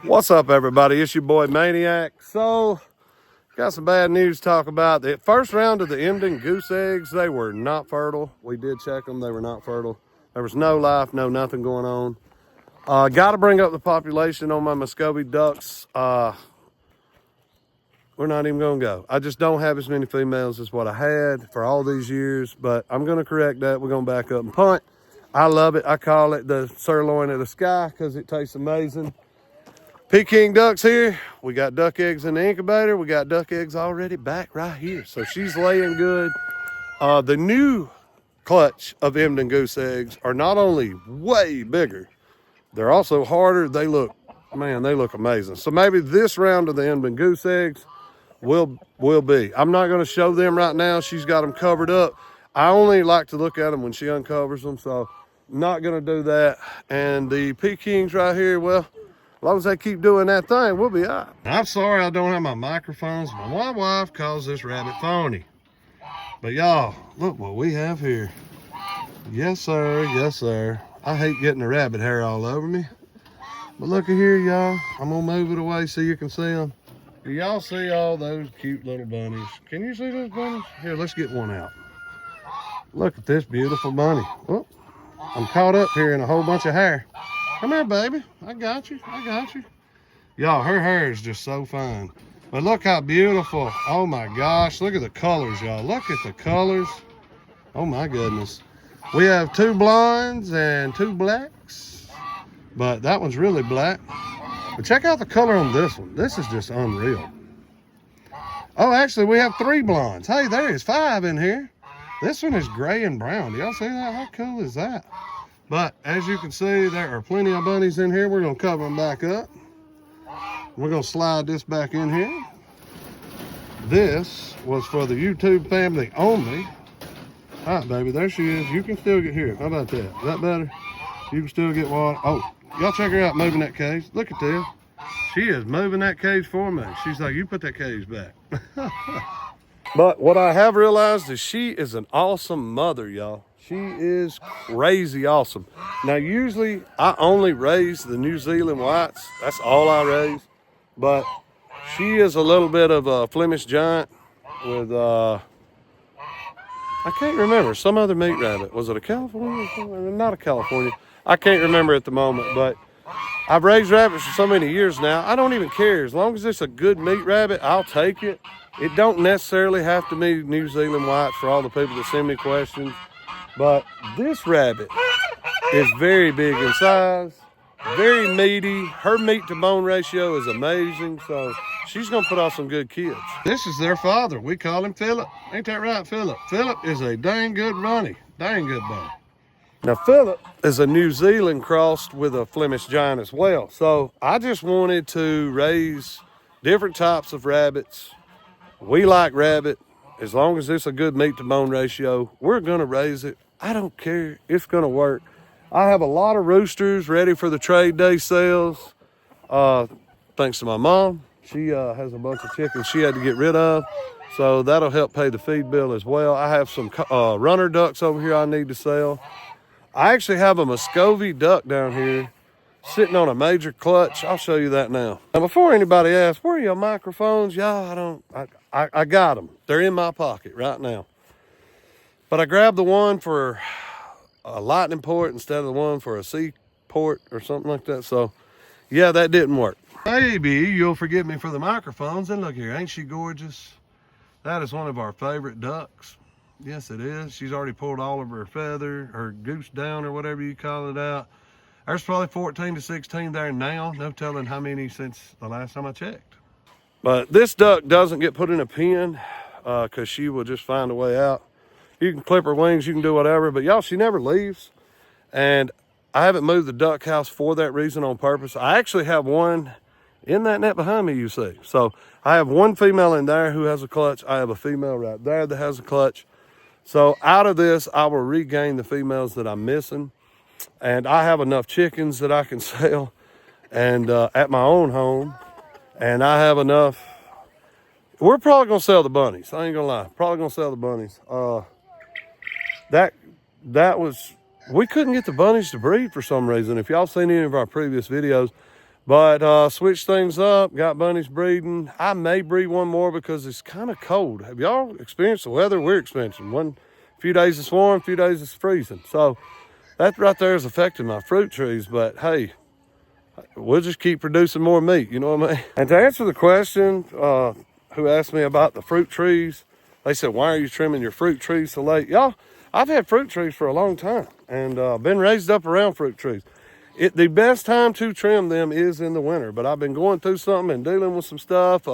What's up, everybody? It's your boy Maniac. So, got some bad news to talk about. The first round of the Emden goose eggs, they were not fertile. We did check them. They were not fertile. There was no life, no nothing going on. Got to bring up the population on my Muscovy ducks. We're not even going to go. I just don't have as many females as what I had for all these years, but I'm going to correct that. We're going to back up and punt. I love it. I call it the sirloin of the sky because it tastes amazing. Peking ducks here. We got duck eggs in the incubator. We got duck eggs already back right here. So she's laying good. The new clutch of Emden goose eggs are not only way bigger, they're also harder. They look amazing. So maybe this round of the Emden goose eggs will be. I'm not going to show them right now. She's got them covered up. I only like to look at them when she uncovers them. So not going to do that. And the Pekings right here, well, as long as they keep doing that thing, we'll be all right. I'm sorry I don't have my microphones. My wife calls this rabbit phony. But y'all, look what we have here. Yes, sir. Yes, sir. I hate getting the rabbit hair all over me. But look at here, y'all. I'm going to move it away so you can see them. Do y'all see all those cute little bunnies? Can you see those bunnies? Here, let's get one out. Look at this beautiful bunny. Oh, I'm caught up here in a whole bunch of hair. Come here, baby. I got you. I got you. Y'all, her hair is just so fine. But look how beautiful. Oh, my gosh. Look at the colors, y'all. Look at the colors. Oh, my goodness. We have 2 blondes and 2 blacks. But that one's really black. But check out the color on this one. This is just unreal. Oh, actually, we have 3 blondes. Hey, there is 5 in here. This one is gray and brown. Do y'all see that? How cool is that? But as you can see, there are plenty of bunnies in here. We're going to cover them back up. We're going to slide this back in here. This was for the YouTube family only. All right, baby, there she is. You can still get here. How about that? Is that better? You can still get water. Oh, y'all check her out moving that cage. Look at this. She is moving that cage for me. She's like, you put that cage back. But what I have realized is she is an awesome mother, y'all. She is crazy awesome. Now, usually I only raise the New Zealand whites. That's all I raise. But she is a little bit of a Flemish giant with, I can't remember, some other meat rabbit. Was it a California? Not a California. I can't remember at the moment, but I've raised rabbits for so many years now. I don't even care. As long as it's a good meat rabbit, I'll take it. It don't necessarily have to be New Zealand whites for all the people that send me questions. But this rabbit is very big in size, very meaty. Her meat to bone ratio is amazing. So she's going to put off some good kids. This is their father. We call him Philip. Ain't that right, Philip? Philip is a dang good bunny. Dang good bunny. Now, Philip is a New Zealand crossed with a Flemish giant as well. So I just wanted to raise different types of rabbits. We like rabbit. As long as it's a good meat to bone ratio, we're going to raise it. I don't care. It's going to work. I have a lot of roosters ready for the trade day sales. Thanks to my mom. She has a bunch of chickens she had to get rid of. So that'll help pay the feed bill as well. I have some runner ducks over here I need to sell. I actually have a Muscovy duck down here sitting on a major clutch. I'll show you that now. Now, before anybody asks, where are your microphones? Y'all, I got them. They're in my pocket right now. But I grabbed the one for a lightning port instead of the one for a sea port or something like that. So, yeah, that didn't work. Maybe you'll forgive me for the microphones. And look here, ain't she gorgeous? That is one of our favorite ducks. Yes, it is. She's already pulled all of her feather, her goose down or whatever you call it out. There's probably 14 to 16 there now. No telling how many since the last time I checked. But this duck doesn't get put in a pen because she will just find a way out. You can clip her wings, you can do whatever, but y'all, she never leaves. And I haven't moved the duck house for that reason on purpose. I actually have one in that net behind me, you see. So I have one female in there who has a clutch. I have a female right there that has a clutch. So out of this, I will regain the females that I'm missing. And I have enough chickens that I can sell and at my own home. And I have enough. We're probably going to sell the bunnies. I ain't going to lie. Probably going to sell the bunnies. We couldn't get the bunnies to breed for some reason. If y'all seen any of our previous videos, But switched things up, got bunnies breeding. I may breed one more because it's kind of cold. Have y'all experienced the weather we're experiencing? A few days it's warm, a few days it's freezing. So that right there is affecting my fruit trees. But hey, we'll just keep producing more meat, you know what I mean? And to answer the question, who asked me about the fruit trees, they said, why are you trimming your fruit trees so late? Y'all, I've had fruit trees for a long time and been raised up around fruit trees. The best time to trim them is in the winter, but I've been going through something and dealing with some stuff,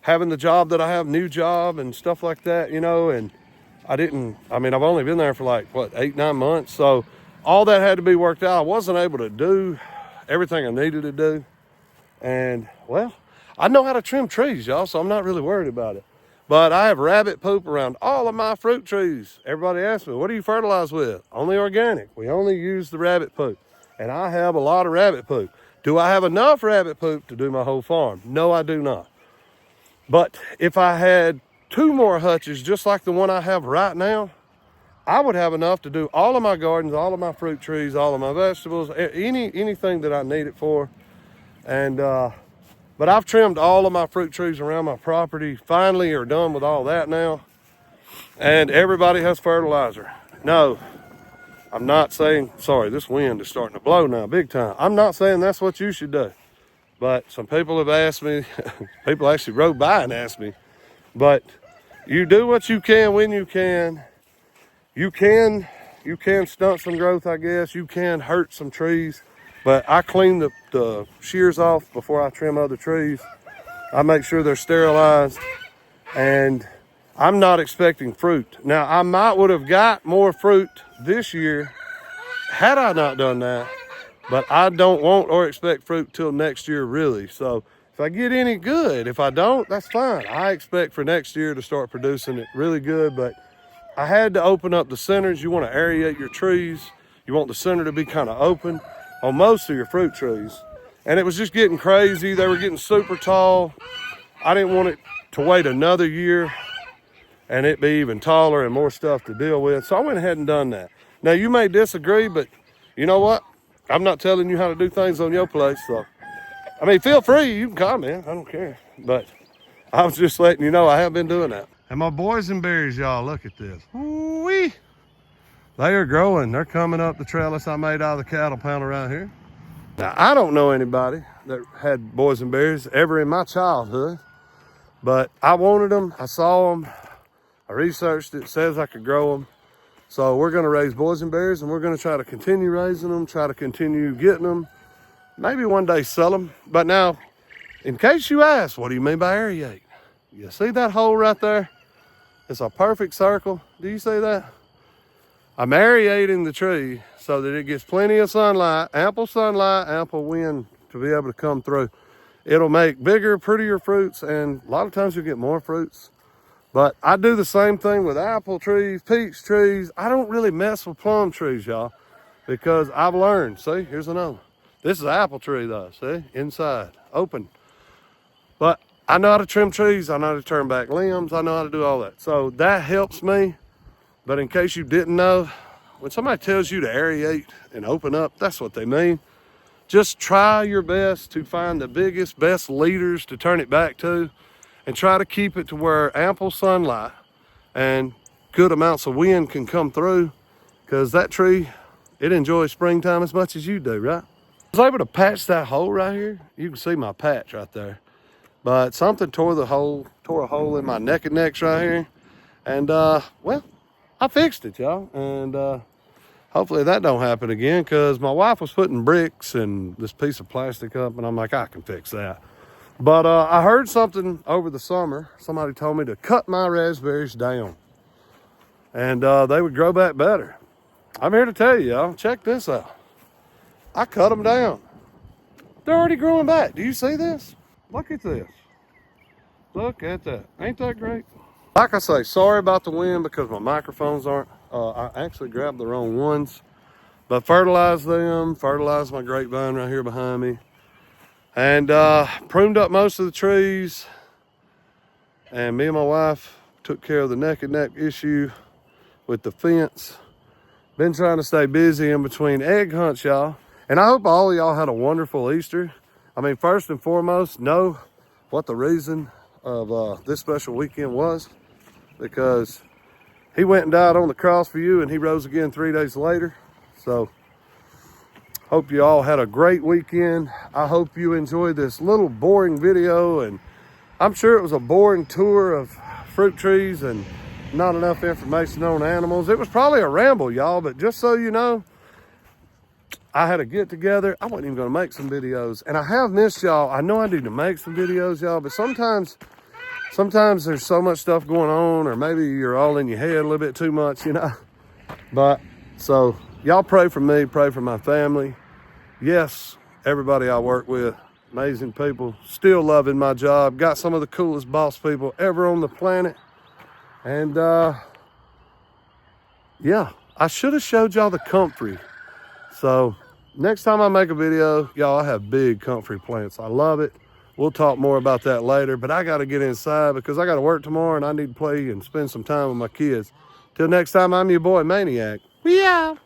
having the job that I have, new job and stuff like that, you know, and I've only been there for like, 8, 9 months. So all that had to be worked out. I wasn't able to do everything I needed to do. And well, I know how to trim trees, y'all, so I'm not really worried about it. But I have rabbit poop around all of my fruit trees. Everybody asks me, what do you fertilize with? Only organic. We only use the rabbit poop. And I have a lot of rabbit poop. Do I have enough rabbit poop to do my whole farm? No, I do not. But if I had 2 more hutches, just like the one I have right now, I would have enough to do all of my gardens, all of my fruit trees, all of my vegetables, anything that I need it for. And, but I've trimmed all of my fruit trees around my property. Finally are done with all that now. And everybody has fertilizer. No, I'm not saying, sorry, this wind is starting to blow now, big time. I'm not saying that's what you should do. But some people have asked me, people actually rode by and asked me, but you do what you can when you can. You can stunt some growth, I guess. You can hurt some trees, but I clean the shears off before I trim other trees. I make sure they're sterilized, and I'm not expecting fruit. Now, I would have got more fruit this year had I not done that, but I don't want or expect fruit till next year, really. So if I get any good, if I don't, that's fine. I expect for next year to start producing it really good, but I had to open up the centers. You want to aerate your trees. You want the center to be kind of open on most of your fruit trees. And it was just getting crazy. They were getting super tall. I didn't want it to wait another year and it be even taller and more stuff to deal with. So I went ahead and done that. Now, you may disagree, but you know what? I'm not telling you how to do things on your place. So, I mean, feel free. You can comment. I don't care. But I was just letting you know I have been doing that. And my boysenberries, y'all, look at this. Woo-wee. They are growing. They're coming up the trellis I made out of the cattle pound around here. Now, I don't know anybody that had boysenberries ever in my childhood, but I wanted them. I saw them. I researched it. It says I could grow them. So we're going to raise boysenberries, and we're going to try to continue raising them, try to continue getting them, maybe one day sell them. But now, in case you ask, what do you mean by aerate? You see that hole right there? It's a perfect circle. Do you see that? I'm aerating the tree so that it gets plenty of sunlight, ample wind to be able to come through. It'll make bigger, prettier fruits, and a lot of times you'll get more fruits. But I do the same thing with apple trees, peach trees. I don't really mess with plum trees, y'all, because I've learned. See, here's another one. This is an apple tree, though. See, inside, open. But I know how to trim trees. I know how to turn back limbs. I know how to do all that. So that helps me. But in case you didn't know, when somebody tells you to aerate and open up, that's what they mean. Just try your best to find the biggest, best leaders to turn it back to, and try to keep it to where ample sunlight and good amounts of wind can come through, because that tree, it enjoys springtime as much as you do, right? I was able to patch that hole right here. You can see my patch right there. But something tore a hole in my neck and necks right here. And well, I fixed it, y'all. And hopefully that don't happen again, because my wife was putting bricks and this piece of plastic up, and I'm like, I can fix that. But I heard something over the summer. Somebody told me to cut my raspberries down, and they would grow back better. I'm here to tell you, y'all, check this out. I cut them down. They're already growing back. Do you see this? Look at this. Look at that. Ain't that great? Like I say, sorry about the wind because my microphones aren't. I actually grabbed the wrong ones. But fertilize them, fertilize my grapevine right here behind me. And pruned up most of the trees. And me and my wife took care of the neck and neck issue with the fence. Been trying to stay busy in between egg hunts, y'all. And I hope all of y'all had a wonderful Easter. I mean, first and foremost, know what the reason of this special weekend was, because he went and died on the cross for you, and he rose again 3 days later. So hope you all had a great weekend. I hope you enjoyed this little boring video, and I'm sure it was a boring tour of fruit trees and not enough information on animals. It was probably a ramble, y'all, but just so you know, I had a get together. I wasn't even gonna make some videos, and I have missed y'all. I know I need to make some videos, y'all, but sometimes there's so much stuff going on, or maybe you're all in your head a little bit too much, you know. But so y'all pray for me, pray for my family. Yes, everybody I work with, amazing people, still loving my job, got some of the coolest boss people ever on the planet. And yeah, I should have showed y'all the comfrey. So next time I make a video, y'all, I have big comfrey plants. I love it. We'll talk more about that later, but I got to get inside because I got to work tomorrow and I need to play and spend some time with my kids. Till next time, I'm your boy Maniac. We out.